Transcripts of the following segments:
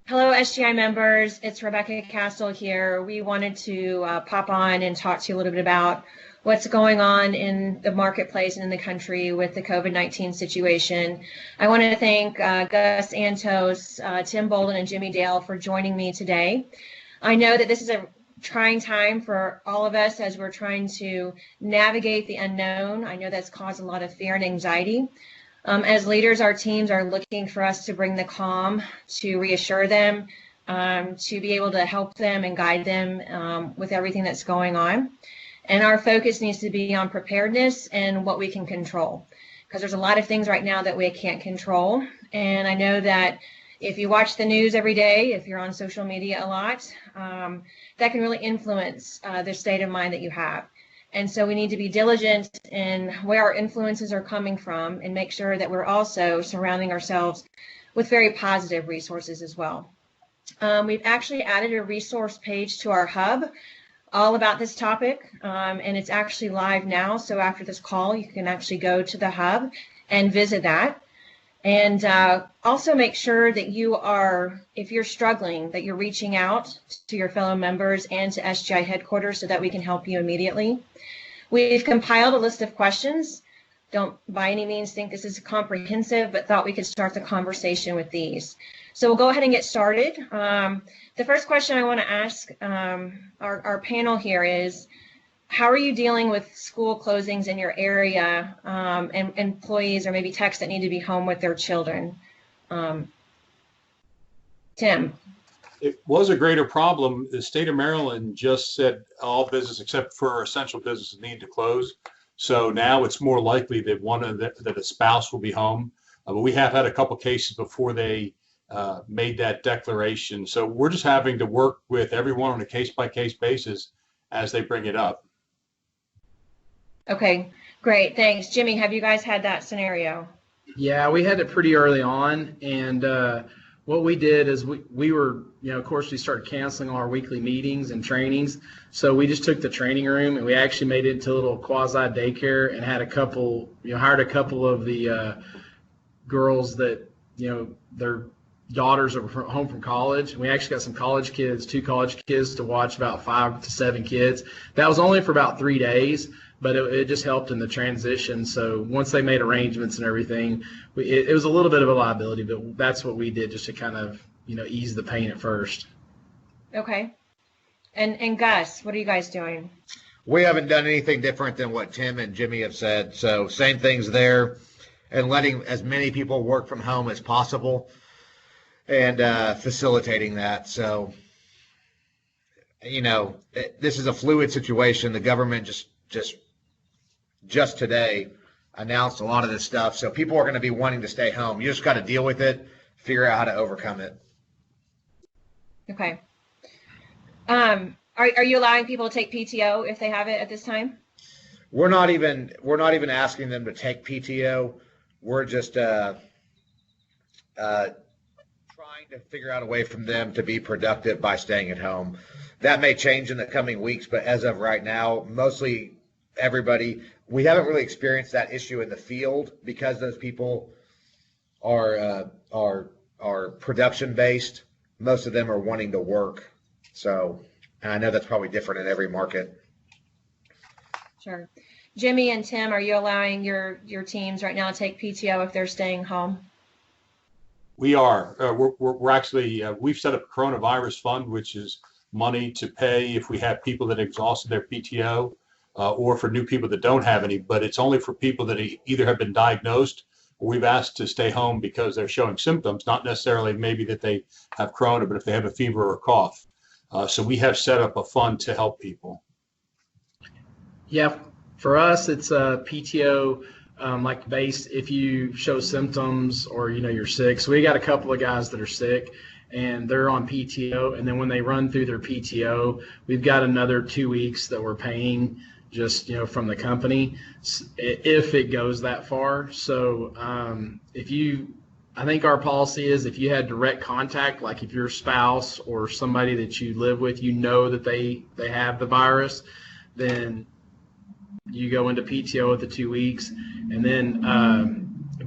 Hello, SGI members. It's Rebecca Cassel here. We wanted to pop on and talk to you a little bit about what's going on in the marketplace and in the country with the COVID-19 situation. I want to thank Gus Antos, Tim Bolden, and Jimmy Dale for joining me today. I know that this is a trying time for all of us as we're trying to navigate the unknown. I know that's caused a lot of fear and anxiety. As leaders, our teams are looking for us to bring the calm, to reassure them, to be able to help them and guide them with everything that's going on. And our focus needs to be on preparedness and what we can control, because there's a lot of things right now that we can't control. And I know that if you watch the news every day, if you're on social media a lot, that can really influence the state of mind that you have. And so we need to be diligent in where our influences are coming from and make sure that we're also surrounding ourselves with very positive resources as well. We've actually added a resource page to our hub all about this topic, and it's actually live now. So after this call, you can actually go to the hub and visit that. And also make sure that you are, if you're struggling, that you're reaching out to your fellow members and to SGI headquarters so that we can help you immediately. We've compiled a list of questions. Don't by any means think this is comprehensive, but thought we could start the conversation with these. So we'll go ahead and get started. The first question I want to ask our panel here is, how are you dealing with school closings in your area and employees or maybe techs that need to be home with their children? Tim. It was a greater problem. The state of Maryland just said all business except for essential businesses need to close. So now it's more likely that that a spouse will be home. But we have had a couple cases before they made that declaration. So we're just having to work with everyone on a case-by-case basis as they bring it up. Okay, great. Thanks. Jimmy, have you guys had that scenario? Yeah, we had it pretty early on. And what we did is we were, of course, we started canceling all our weekly meetings and trainings. So we just took the training room and we actually made it into a little quasi daycare and had hired a couple of the girls that, their daughters are home from college. We actually got some college kids, 2 college kids to watch about 5 to 7 kids. That was only for about 3 days, but it just helped in the transition. So once they made arrangements and everything, it was a little bit of a liability, but that's what we did just to kind of, ease the pain at first. Okay. And Gus, what are you guys doing? We haven't done anything different than what Tim and Jimmy have said. So same things there, and letting as many people work from home as possible and facilitating that. So, this is a fluid situation. The government just today announced a lot of this stuff. So people are going to be wanting to stay home. You just got to deal with it, figure out how to overcome it. Okay. Are you allowing people to take PTO if they have it at this time? We're not even asking them to take PTO. We're just trying to figure out a way for them to be productive by staying at home. That may change in the coming weeks, but as of right now, mostly everybody, we haven't really experienced that issue in the field because those people are production based. Most of them are wanting to work. So, and I know that's probably different in every market. Sure. Jimmy and Tim, are you allowing your teams right now to take PTO if they're staying home? We are. We're actually, we've set up a coronavirus fund, which is money to pay if we have people that exhausted their PTO or for new people that don't have any, but it's only for people that either have been diagnosed or we've asked to stay home because they're showing symptoms, not necessarily maybe that they have corona, but if they have a fever or a cough. So we have set up a fund to help people. Yeah, for us, it's a PTO like based if you show symptoms or, you're sick. So we got a couple of guys that are sick and they're on PTO. And then when they run through their PTO, we've got another 2 weeks that we're paying just, from the company if it goes that far. So I think our policy is if you had direct contact, like if your spouse or somebody that you live with, that they have the virus, then you go into PTO at the 2 weeks. And then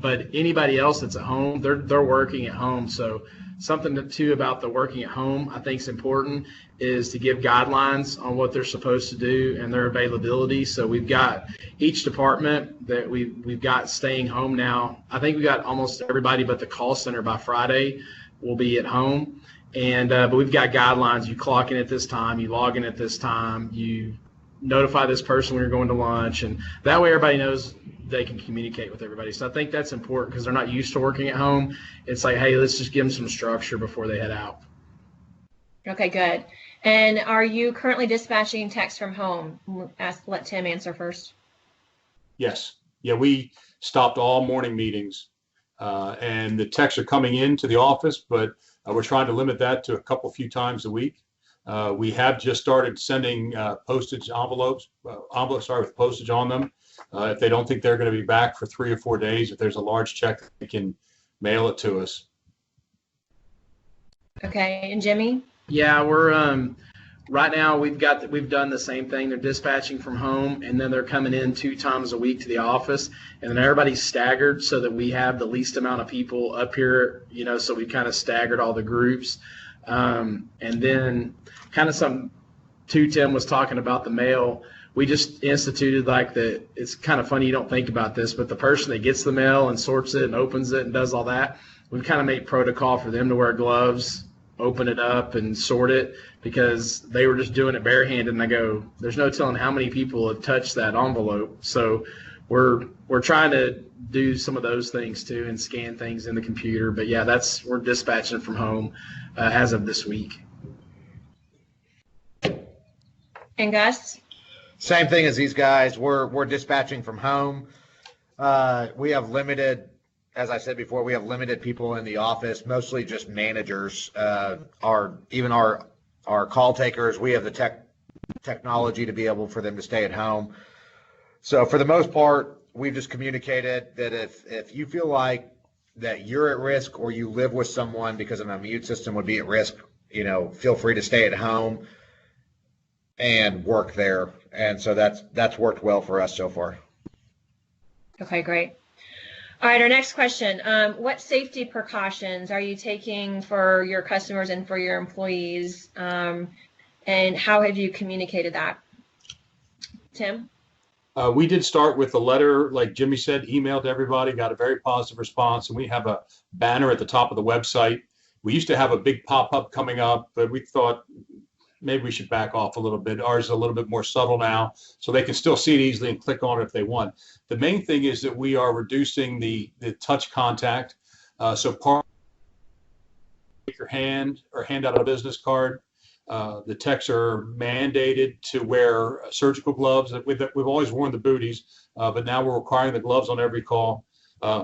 But anybody else that's at home, they're working at home. So something too about the working at home I think is important is to give guidelines on what they're supposed to do and their availability. So we've got each department that we've got staying home now. I think we got almost everybody but the call center by Friday will be at home. And but we've got guidelines. You clock in at this time, you log in at this time, you notify this person when you're going to lunch, and that way everybody knows they can communicate with everybody. So I think that's important because they're not used to working at home. It's like, hey, let's just give them some structure before they head out. Okay, good. And are you currently dispatching techs from home? Let Tim answer first. Yes. Yeah, we stopped all morning meetings, and the techs are coming into the office, but we're trying to limit that to a few times a week. We have just started sending postage envelopes with postage on them. If they don't think they're going to be back for 3 or 4 days, if there's a large check, they can mail it to us. Okay, and Jimmy? Yeah, we're right now we've done the same thing. They're dispatching from home, and then they're coming in 2 times a week to the office, and then everybody's staggered so that we have the least amount of people up here. So we kind of staggered all the groups, and then kind of some. Tim was talking about the mail. We just instituted it's kind of funny you don't think about this, but the person that gets the mail and sorts it and opens it and does all that, we've kind of made protocol for them to wear gloves, open it up and sort it, because they were just doing it barehanded, and I go, there's no telling how many people have touched that envelope. So we're trying to do some of those things too and scan things in the computer. But yeah, we're dispatching from home as of this week. And Gus? Same thing as these guys. We're dispatching from home. We have limited, as I said before, we have limited people in the office, mostly just managers. Our call takers, we have the technology to be able for them to stay at home. So for the most part, we've just communicated that if you feel like that you're at risk or you live with someone because an immune system would be at risk, feel free to stay at home and work there. And so that's worked well for us so far. Okay, great. All right, our next question. What safety precautions are you taking for your customers and for your employees? And how have you communicated that? Tim? We did start with a letter, like Jimmy said, emailed to everybody, got a very positive response, and we have a banner at the top of the website. We used to have a big pop-up coming up, but we thought maybe we should back off a little bit. Ours is a little bit more subtle now, so they can still see it easily and click on it if they want. The main thing is that we are reducing the touch contact. So part take your hand or hand out a business card. The techs are mandated to wear surgical gloves. We've always worn the booties, but now we're requiring the gloves on every call.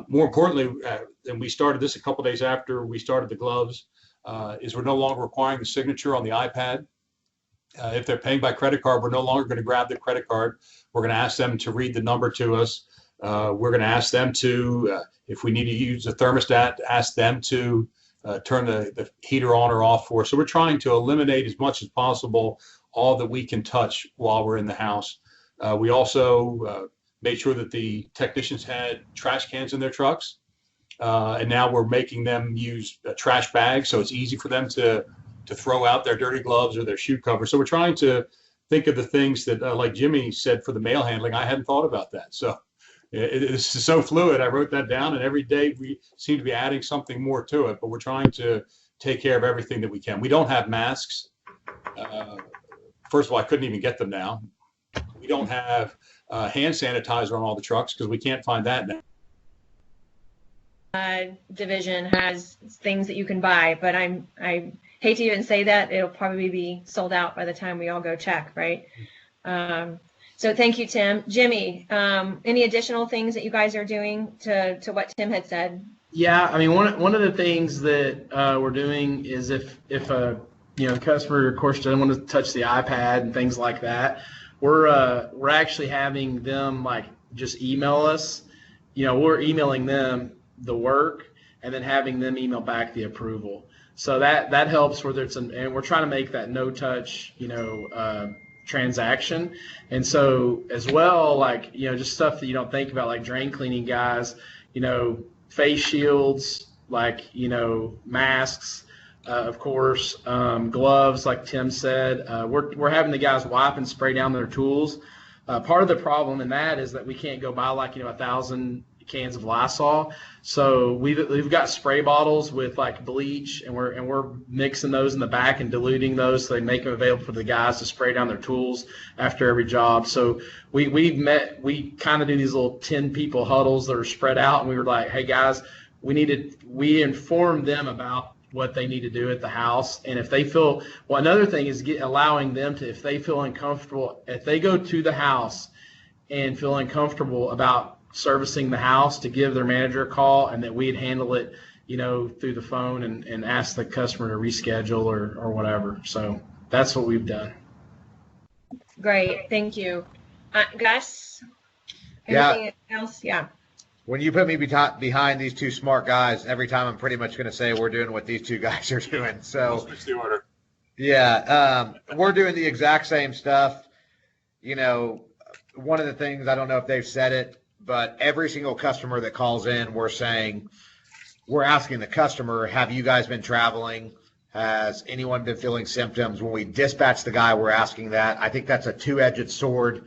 More importantly, and we started this a couple days after we started the gloves, is we're no longer requiring the signature on the iPad. If they're paying by credit card, we're no longer going to grab the credit card. We're going to ask them to read the number to us. We're going to ask them to, if we need to use the thermostat, ask them to turn the heater on or off for us. So we're trying to eliminate as much as possible all that we can touch while we're in the house. We also made sure that the technicians had trash cans in their trucks. And now we're making them use trash bags, so it's easy for them to throw out their dirty gloves or their shoe cover. So we're trying to think of the things that, like Jimmy said, for the mail handling. I hadn't thought about that. So it's so fluid. I wrote that down, and every day we seem to be adding something more to it. But we're trying to take care of everything that we can. We don't have masks. First of all, I couldn't even get them now. We don't have hand sanitizer on all the trucks because we can't find that now. Division has things that you can buy, but I hate to even say that. It'll probably be sold out by the time we all go check, right? So thank you, Tim. Jimmy, any additional things that you guys are doing to what Tim had said? Yeah, I mean, one of the things that we're doing is if a customer, of course, doesn't want to touch the iPad and things like that, we're actually having them just email us. We're emailing them the work and then having them email back the approval. So that helps, whether it's and we're trying to make that no touch, transaction. And so as well, just stuff that you don't think about, like drain cleaning guys, face shields, like, masks, of course, gloves, like Tim said. We're having the guys wipe and spray down their tools. Part of the problem in that is that we can't go buy 1,000 cans of Lysol. So we've got spray bottles with like bleach, and we're mixing those in the back and diluting those so they make them available for the guys to spray down their tools after every job. So we kind of do these little 10 people huddles that are spread out, and we were like, hey guys, we inform them about what they need to do at the house. And if they feel, another thing is allowing them to, if they feel uncomfortable, if they go to the house and feel uncomfortable about servicing the house, to give their manager a call, and that we'd handle it, through the phone and ask the customer to reschedule or whatever. So that's what we've done. Great. Thank you. Gus, anything else? Yeah. When you put me behind these two smart guys, every time I'm pretty much going to say we're doing what these two guys are doing. So switch the order. Yeah, we're doing the exact same stuff. One of the things, I don't know if they've said it, but every single customer that calls in, we're asking the customer, have you guys been traveling? Has anyone been feeling symptoms? When we dispatch the guy, we're asking that. I think that's a two-edged sword,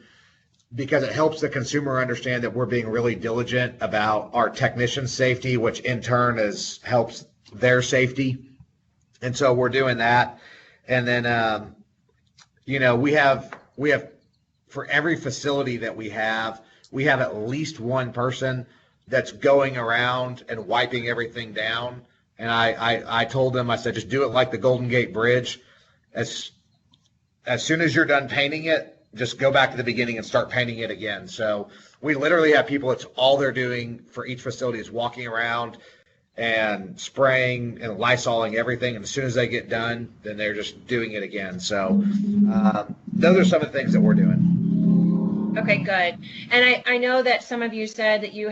because it helps the consumer understand that we're being really diligent about our technicians' safety, which in turn helps their safety. And so we're doing that. And then, we have for every facility that we have at least one person that's going around and wiping everything down. And I told them, I said, just do it like the Golden Gate Bridge. As soon as you're done painting it, just go back to the beginning and start painting it again. So we literally have people, it's all they're doing for each facility is walking around and spraying and Lysoling everything. And as soon as they get done, then they're just doing it again. So those are some of the things that we're doing. Okay, good. And I know that some of you said that you're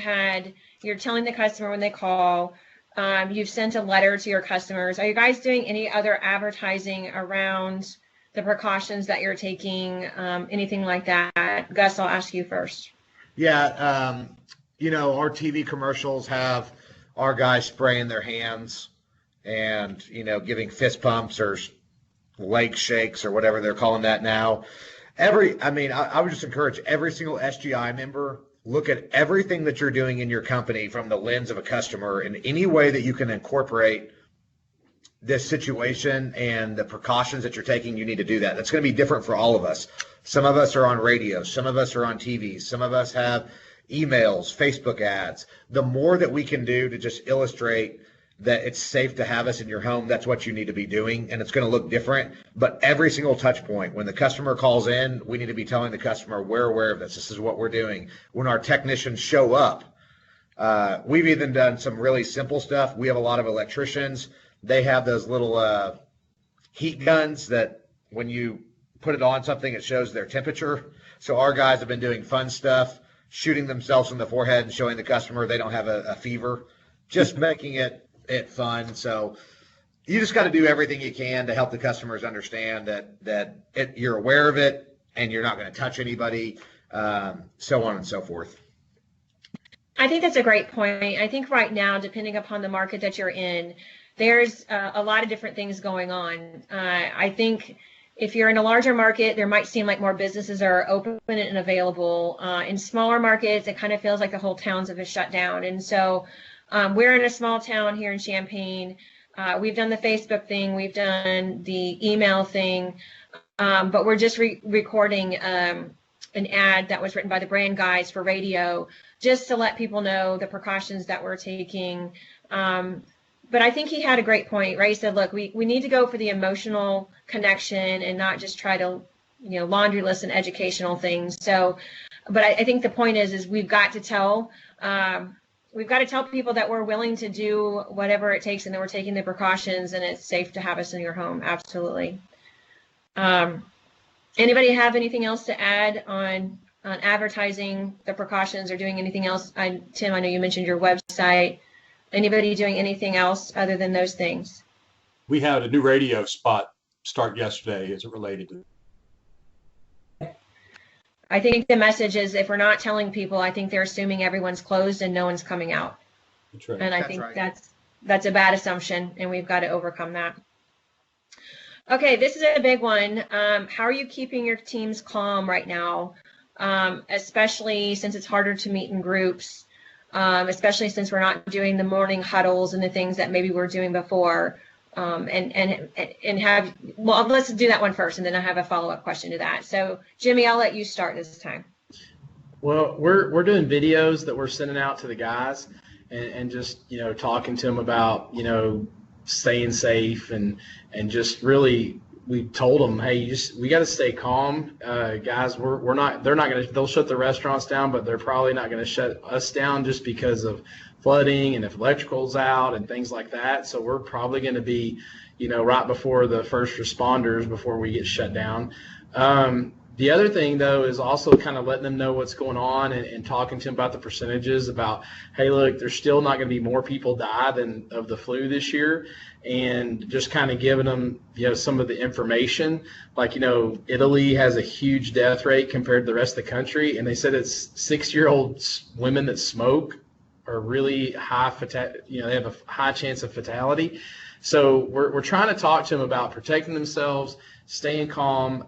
telling the customer when they call, you've sent a letter to your customers. Are you guys doing any other advertising around the precautions that you're taking, anything like that? Gus, I'll ask you first. Yeah, our TV commercials have our guys spraying their hands and, giving fist pumps or leg shakes or whatever they're calling that now. I would just encourage every single SGI member, look at everything that you're doing in your company from the lens of a customer, in any way that you can incorporate this situation and the precautions that you're taking. You need to do that. That's going to be different for all of us. Some of us are on radio, some of us are on TV, some of us have emails, Facebook ads. The more that we can do to just illustrate that it's safe to have us in your home, that's what you need to be doing, and it's going to look different. But every single touch point, when the customer calls in, we need to be telling the customer, we're aware of this. This is what we're doing. When our technicians show up, we've even done some really simple stuff. We have a lot of electricians. They have those little heat guns that when you put it on something, it shows their temperature. So our guys have been doing fun stuff, shooting themselves in the forehead and showing the customer they don't have a fever, just making it fun. So you just got to do everything you can to help the customers understand that you're aware of it and you're not going to touch anybody, so on and so forth. I think that's a great point. I think right now, depending upon the market that you're in, there's a lot of different things going on. I think if you're in a larger market, there might seem like more businesses are open and available. In smaller markets, it kind of feels like the whole towns have shut down. And so we're in a small town here in Champaign. We've done the Facebook thing, we've done the email thing, but we're just recording an ad that was written by the brand guys for radio, just to let people know the precautions that we're taking. But I think he had a great point, right? He said, look, we need to go for the emotional connection and not just try to, laundry list and educational things. So, but I think the point is we've got to tell people that we're willing to do whatever it takes and that we're taking the precautions and it's safe to have us in your home. Absolutely. Anybody have anything else to add on advertising the precautions or doing anything else? Tim, I know you mentioned your website. Anybody doing anything else other than those things? We had a new radio spot start yesterday as it related to. I think the message is if we're not telling people, I think they're assuming everyone's closed and no one's coming out. That's right. And I That's think right. that's a bad assumption, and we've got to overcome that. Okay, this is a big one. How are you keeping your teams calm right now, especially since it's harder to meet in groups, especially since we're not doing the morning huddles and the things that maybe we're doing before? Well, let's do that one first, and then I have a follow-up question to that. So, Jimmy, I'll let you start this time. Well, we're doing videos that we're sending out to the guys, and just talking to them about staying safe, and just really, we told them, hey, we got to stay calm, guys. They'll shut the restaurants down, but they're probably not going to shut us down just because of flooding and if electrical's out and things like that. So we're probably going to be right before the first responders before we get shut down. The other thing, though, is also kind of letting them know what's going on, and talking to them about the percentages about, hey, look, there's still not going to be more people die than of the flu this year, and just kind of giving them, some of the information. Like, Italy has a huge death rate compared to the rest of the country, and they said it's 6-year-old women that smoke are really high, they have a high chance of fatality. So we're trying to talk to them about protecting themselves, staying calm,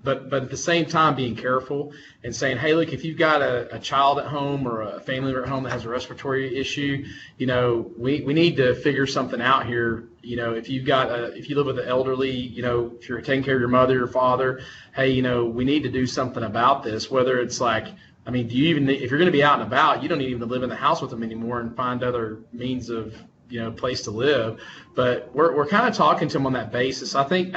but at the same time being careful, and saying, hey, look, if you've got a child at home or a family member at home that has a respiratory issue, we need to figure something out here. If you live with an elderly, if you're taking care of your mother or father, hey, we need to do something about this. Whether it's like, if you're going to be out and about, you don't even live in the house with them anymore, and find other means of place to live. But we're kind of talking to them on that basis. I think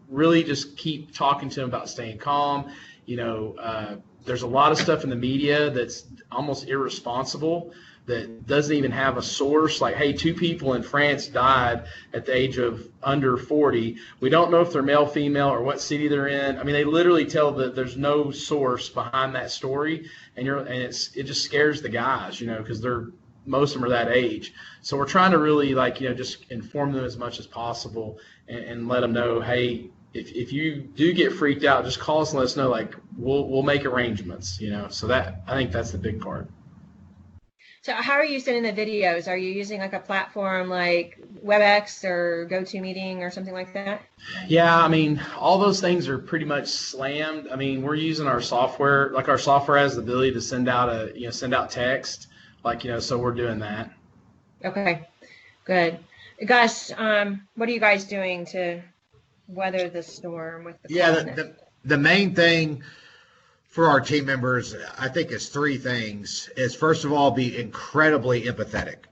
really just keep talking to them about staying calm. There's a lot of stuff in the media that's almost irresponsible, that doesn't even have a source. Like, hey, 2 people in France died at the age of under 40. We don't know if they're male, female, or what city they're in. They literally tell that there's no source behind that story, and it just scares the guys, because most of them are that age. So we're trying to really just inform them as much as possible, and let them know, hey, if you do get freaked out, just call us and let us know. We'll make arrangements, So that, I think that's the big part. So how are you sending the videos? Are you using like a platform like WebEx or GoToMeeting or something like that? Yeah, all those things are pretty much slammed. We're using our software. Our software has the ability to send out text. So we're doing that. Okay, good. Gus, what are you guys doing to weather the storm with the Yeah, the main thing for our team members, I think, is 3 things. Is first of all, be incredibly empathetic.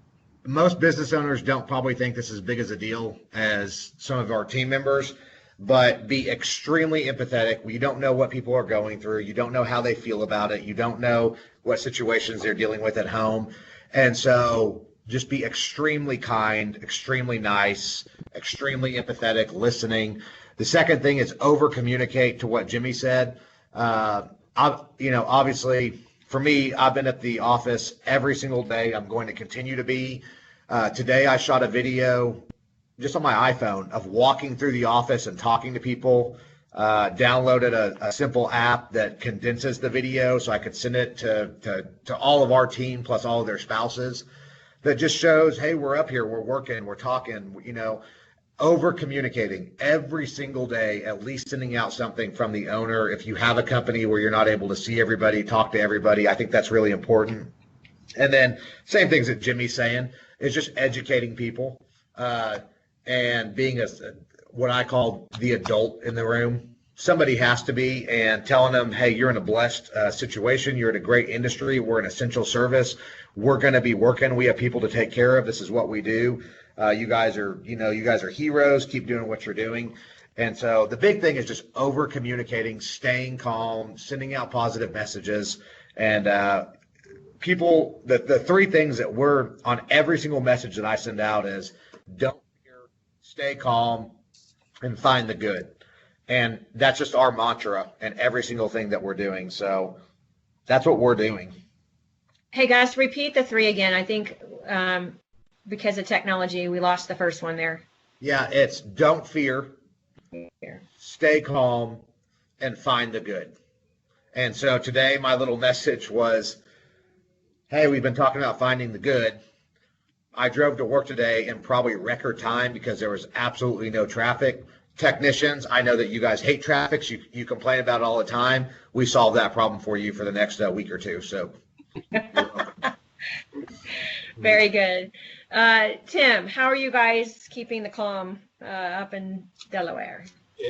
Most business owners don't probably think this is as big as a deal as some of our team members, but be extremely empathetic. You don't know what people are going through. You don't know how they feel about it. You don't know what situations they're dealing with at home. And so just be extremely kind, extremely nice, extremely empathetic, listening. The second thing is over communicate to what Jimmy said. Obviously for me, I've been at the office every single day. I'm going to continue to be. Today I shot a video just on my iPhone of walking through the office and talking to people. Downloaded a simple app that condenses the video so I could send it to all of our team plus all of their spouses. That just shows, hey, we're up here, we're working, we're talking, over communicating every single day, at least sending out something from the owner. If you have a company where you're not able to see everybody, talk to everybody, I think that's really important. And then same things that Jimmy's saying is just educating people, and being what I call the adult in the room. Somebody has to be, and telling them, hey, you're in a blessed situation. You're in a great industry. We're an essential service. We're going to be working. We have people to take care of. This is what we do. You guys are heroes. Keep doing what you're doing. And so the big thing is just over communicating, staying calm, sending out positive messages. And people, the 3 things that we're on every single message that I send out is don't fear, stay calm, and find the good. And that's just our mantra in every single thing that we're doing. So that's what we're doing. Hey, guys, repeat the 3 again. I think because of technology, we lost the first one there. Yeah, it's don't fear, stay calm, and find the good. And so today my little message was, hey, we've been talking about finding the good. I drove to work today in probably record time because there was absolutely no traffic. Technicians, I know that you guys hate traffic. You complain about it all the time. We solved that problem for you for the next week or two. So, Very good. Tim, how are you guys keeping the calm up in Delaware?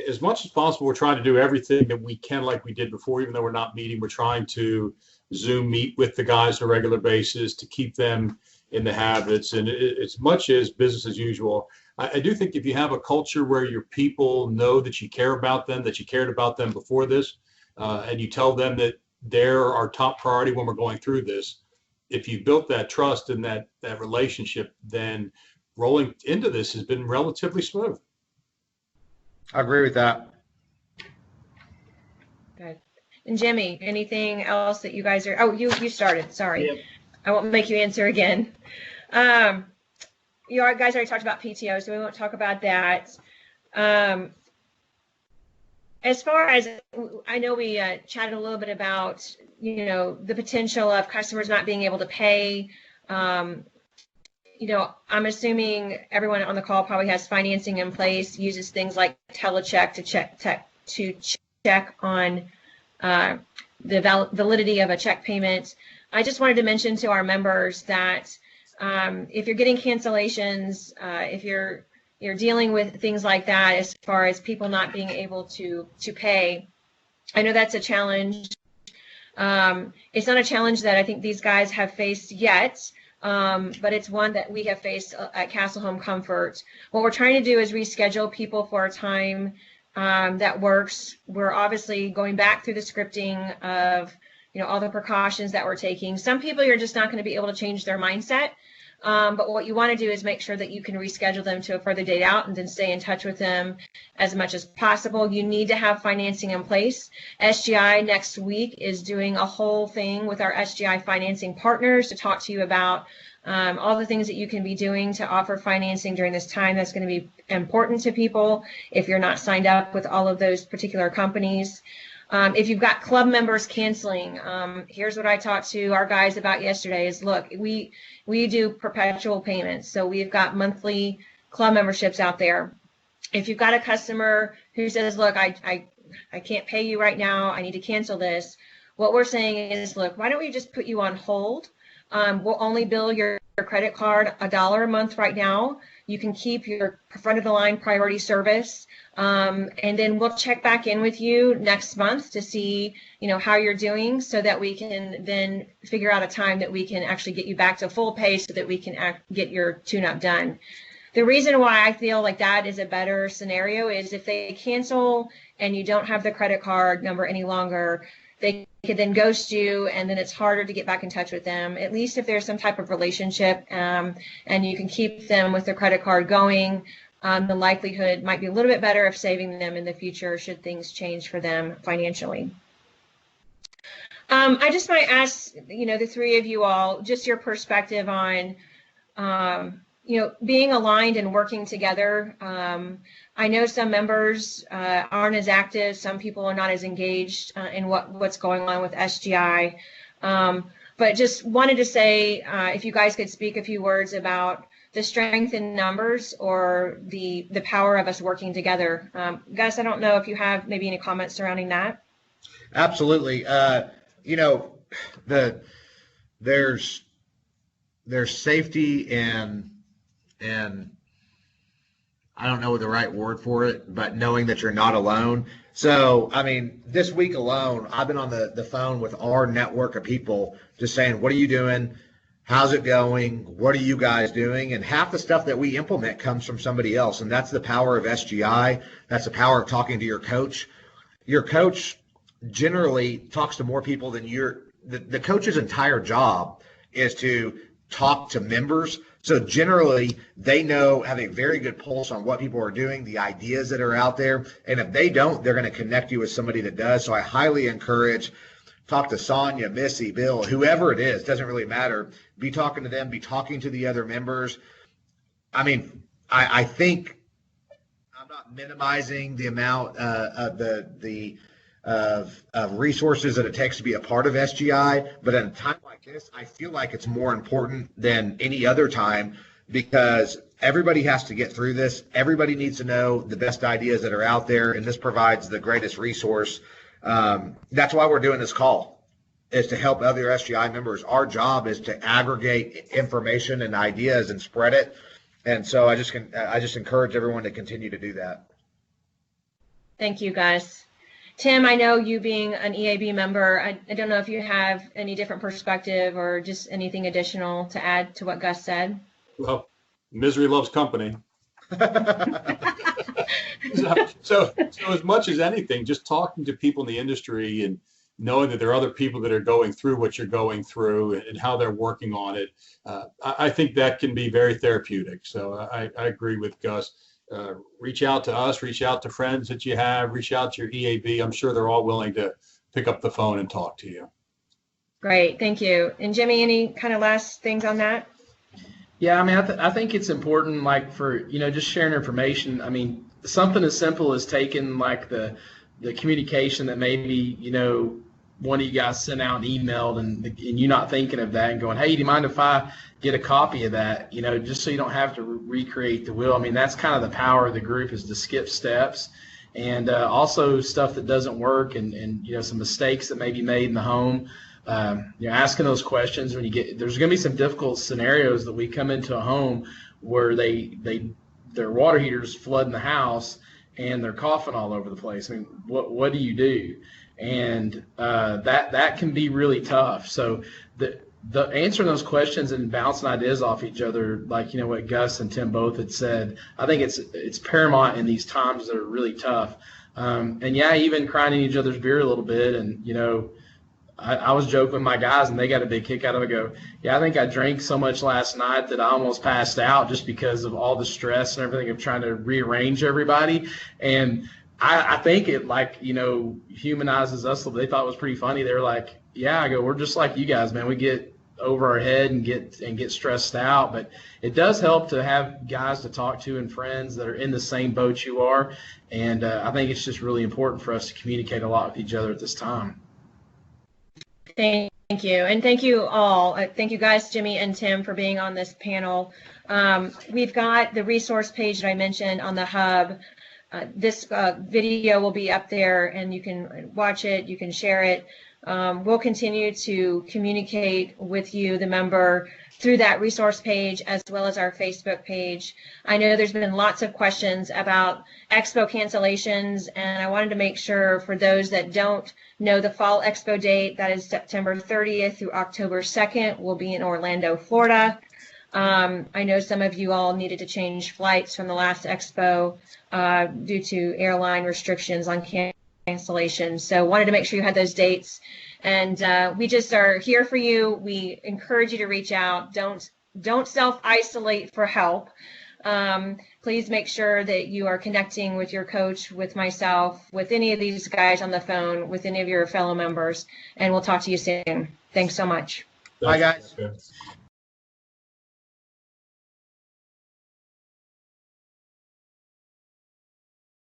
As much as possible, we're trying to do everything that we can like we did before, even though we're not meeting. We're trying to Zoom meet with the guys on a regular basis to keep them in the habits, and as much as business as usual. I do think if you have a culture where your people know that you care about them, that you cared about them before this, and you tell them that they're our top priority when we're going through this, if you built that trust and that relationship, then rolling into this has been relatively smooth. I agree with that. Good. And Jimmy, anything else that you guys are, oh, you started, sorry. Yep. I won't make you answer again. You guys already talked about PTO, so we won't talk about that. As far as, I know we chatted a little bit about, the potential of customers not being able to pay. I'm assuming everyone on the call probably has financing in place, uses things like telecheck to check on the validity of a check payment. I just wanted to mention to our members that if you're getting cancellations, if you're dealing with things like that, as far as people not being able to pay, I know that's a challenge. It's not a challenge that I think these guys have faced yet, but it's one that we have faced at Cassel Home Comfort. What we're trying to do is reschedule people for a time that works. We're obviously going back through the scripting of all the precautions that we're taking. Some people, you're just not going to be able to change their mindset. But what you want to do is make sure that you can reschedule them to a further date out and then stay in touch with them as much as possible. You need to have financing in place. SGI next week is doing a whole thing with our SGI financing partners to talk to you about all the things that you can be doing to offer financing during this time. That's going to be important to people if you're not signed up with all of those particular companies. If you've got club members canceling, here's what I talked to our guys about yesterday is, look, we do perpetual payments. So we've got monthly club memberships out there. If you've got a customer who says, look, I can't pay you right now, I need to cancel this, what we're saying is, look, why don't we just put you on hold? We'll only bill your credit card $1 a month right now. You can keep your front of the line priority service. And then we'll check back in with you next month to see, how you're doing, so that we can then figure out a time that we can actually get you back to full pay so that we can get your tune-up done. The reason why I feel like that is a better scenario is if they cancel and you don't have the credit card number any longer, they could then ghost you, and then it's harder to get back in touch with them. At least if there's some type of relationship and you can keep them with their credit card going, the likelihood might be a little bit better of saving them in the future should things change for them financially. I just might ask, the three of you all, just your perspective on, being aligned and working together. I know some members aren't as active. Some people are not as engaged in what's going on with SGI. But just wanted to say, if you guys could speak a few words about the strength in numbers or the power of us working together. Gus, I don't know if you have maybe any comments surrounding that. Absolutely. There's safety and I don't know the right word for it, but knowing that you're not alone. So, this week alone, I've been on the phone with our network of people just saying, what are you doing? How's it going? What are you guys doing? And half the stuff that we implement comes from somebody else. And that's the power of SGI. That's the power of talking to your coach. Your coach generally talks to more people than the coach's entire job is to talk to members. So generally, they have a very good pulse on what people are doing, the ideas that are out there. And if they don't, they're going to connect you with somebody that does. So I highly encourage, talk to Sonia, Missy, Bill, whoever it is, doesn't really matter. Be talking to them, be talking to the other members. I think I'm not minimizing the amount of resources that it takes to be a part of SGI, but at a time like this, I feel like it's more important than any other time because everybody has to get through this. Everybody needs to know the best ideas that are out there, and this provides the greatest resource. That's why we're doing this call, is to help other SGI members. Our job is to aggregate information and ideas and spread it. And so I just encourage everyone to continue to do that. Thank you, guys. Tim, I know you being an EAB member, I don't know if you have any different perspective or just anything additional to add to what Gus said. Well, misery loves company. So as much as anything, just talking to people in the industry and knowing that there are other people that are going through what you're going through and how they're working on it, I think that can be very therapeutic. So I agree with Gus. Reach out to us, reach out to friends that you have, reach out to your EAB. I'm sure they're all willing to pick up the phone and talk to you. Great, thank you. And Jimmy, any kind of last things on that? Yeah, I mean, I think it's important, like, for, just sharing information. I mean, something as simple as taking, like, the communication that maybe, one of you guys sent out and emailed, and you not thinking of that and going, hey, do you mind if I get a copy of that, just so you don't have to recreate the wheel. I mean, that's kind of the power of the group, is to skip steps, and also stuff that doesn't work, and some mistakes that may be made in the home. Asking those questions when there's going to be some difficult scenarios that we come into a home where their water heaters flooding the house and they're coughing all over the place. I mean, what do you do? And that can be really tough. So the answering those questions and bouncing ideas off each other, like what Gus and Tim both had said, I think it's paramount in these times that are really tough. And yeah, even crying in each other's beer a little bit, and I was joking with my guys, and they got a big kick out of it. Go, yeah, I think I drank so much last night that I almost passed out just because of all the stress and everything of trying to rearrange everybody. And I think it, humanizes us. They thought it was pretty funny. They were like, yeah, I go, we're just like you guys, man. We get over our head and get stressed out. But it does help to have guys to talk to and friends that are in the same boat you are. And I think it's just really important for us to communicate a lot with each other at this time. Thank you. And thank you all. Thank you guys, Jimmy and Tim, for being on this panel. We've got the resource page that I mentioned on the hub. This video will be up there, and you can watch it, you can share it. We'll continue to communicate with you, the member, through that resource page as well as our Facebook page. I know there's been lots of questions about expo cancellations, and I wanted to make sure, for those that don't know, the fall expo date, that is September 30th through October 2nd, will be in Orlando, Florida. I know some of you all needed to change flights from the last expo due to airline restrictions on cancellation. So wanted to make sure you had those dates. And we just are here for you. We encourage you to reach out. Don't self-isolate for help. Please make sure that you are connecting with your coach, with myself, with any of these guys on the phone, with any of your fellow members. And we'll talk to you soon. Thanks so much. Bye, guys.